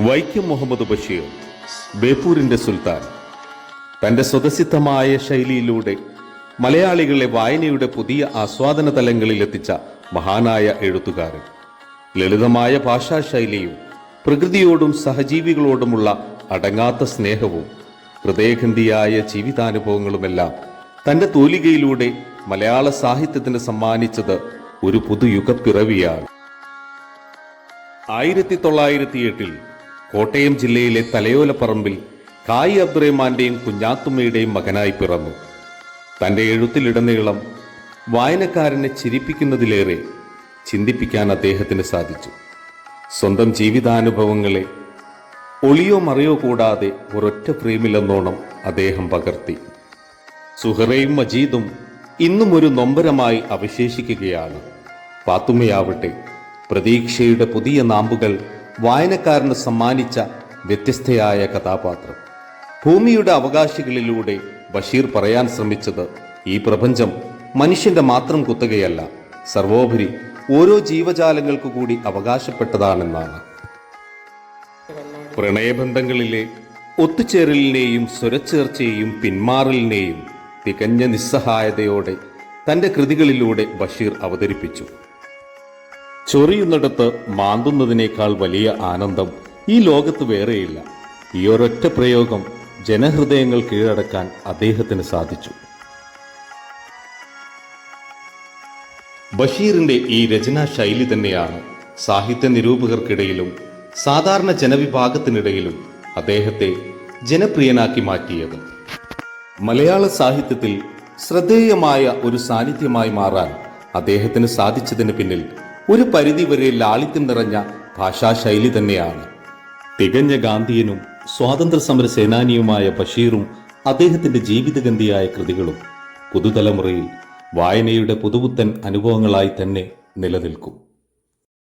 വൈക്കം മുഹമ്മദ് ബഷീർ, ബേപ്പൂരിന്റെ സുൽത്താൻ, തന്റെ സ്വതസിദ്ധമായ ശൈലിയിലൂടെ മലയാളികളെ വായനയുടെ പുതിയ ആസ്വാദന തലങ്ങളിൽ എത്തിച്ച മഹാനായ എഴുത്തുകാരൻ. ലളിതമായ ഭാഷാശൈലിയും പ്രകൃതിയോടും സഹജീവികളോടുമുള്ള അടങ്ങാത്ത സ്നേഹവും ഹൃദയഖന്തിയായ ജീവിതാനുഭവങ്ങളുമെല്ലാം തന്റെ തൂലികയിലൂടെ മലയാള സാഹിത്യത്തിന് സമ്മാനിച്ചത് ഒരു പുതുയുഗപ്പിറവിയാണ്. 1908 കോട്ടയം ജില്ലയിലെ തലയോലപ്പറമ്പിൽ കായി അബ്ദുറഹ്മാന്റെയും കുഞ്ഞാത്തുമ്മയുടെയും മകനായി പിറന്നു. തന്റെ എഴുത്തിലിടനീളം വായനക്കാരനെ ചിരിപ്പിക്കുന്നതിലേറെ ചിന്തിപ്പിക്കാൻ അദ്ദേഹത്തിന് സാധിച്ചു. സ്വന്തം ജീവിതാനുഭവങ്ങളെ ഒളിയോ മറയോ കൂടാതെ ഒരൊറ്റ ഫ്രെയിമിലെന്നോണം അദ്ദേഹം പകർത്തി. സുഹറയും മജീദും ഇന്നും ഒരു നൊമ്പരമായി അവശേഷിക്കുകയാണ്. പാത്തുമ്മയാവട്ടെ പ്രതീക്ഷയുടെ പുതിയ നാമ്പുകൾ വായനക്കാരന് സമ്മാനിച്ച വ്യത്യസ്തയായ കഥാപാത്രം. ഭൂമിയുടെ അവകാശികളിലൂടെ ബഷീർ പറയാൻ ശ്രമിച്ചത് ഈ പ്രപഞ്ചം മനുഷ്യന്റെ മാത്രം കുത്തകയല്ല, സർവോപരി ഓരോ ജീവജാലങ്ങൾക്കു കൂടി അവകാശപ്പെട്ടതാണെന്നാണ്. പ്രണയബന്ധങ്ങളിലെ ഒത്തുചേരലിനെയും സ്വരച്ചേർച്ചയെയും പിന്മാറലിനെയും തികഞ്ഞ നിസ്സഹായതയോടെ തന്റെ കൃതികളിലൂടെ ബഷീർ അവതരിപ്പിച്ചു. ചൊറിയുന്നിടത്ത് മാന്തുന്നതിനേക്കാൾ വലിയ ആനന്ദം ഈ ലോകത്ത് വേറെയില്ല. ഈ ഒരൊറ്റ പ്രയോഗം ജനഹൃദയങ്ങൾ കീഴടക്കാൻ അദ്ദേഹത്തിന് സാധിച്ചു. ബഷീറിന്റെ ഈ രചനാ ശൈലി തന്നെയാണ് സാഹിത്യ നിരൂപകർക്കിടയിലും സാധാരണ ജനവിഭാഗത്തിനിടയിലും അദ്ദേഹത്തെ ജനപ്രിയനാക്കി മാറ്റിയത്. മലയാള സാഹിത്യത്തിൽ ശ്രദ്ധേയമായ ഒരു സാന്നിധ്യമായി മാറാൻ അദ്ദേഹത്തിന് സാധിച്ചതിന് പിന്നിൽ ഒരു പരിധിവരെ ലാളിത്യം നിറഞ്ഞ ഭാഷാശൈലി തന്നെയാണ്. തികഞ്ഞ ഗാന്ധിയനും സ്വാതന്ത്ര്യ സമര സേനാനിയുമായ ബഷീറും അദ്ദേഹത്തിന്റെ ജീവിതഗന്ധിയായ കൃതികളും പുതുതലമുറയിൽ വായനയുടെ പുതുപുത്തൻ അനുഭവങ്ങളായി തന്നെ നിലനിൽക്കും.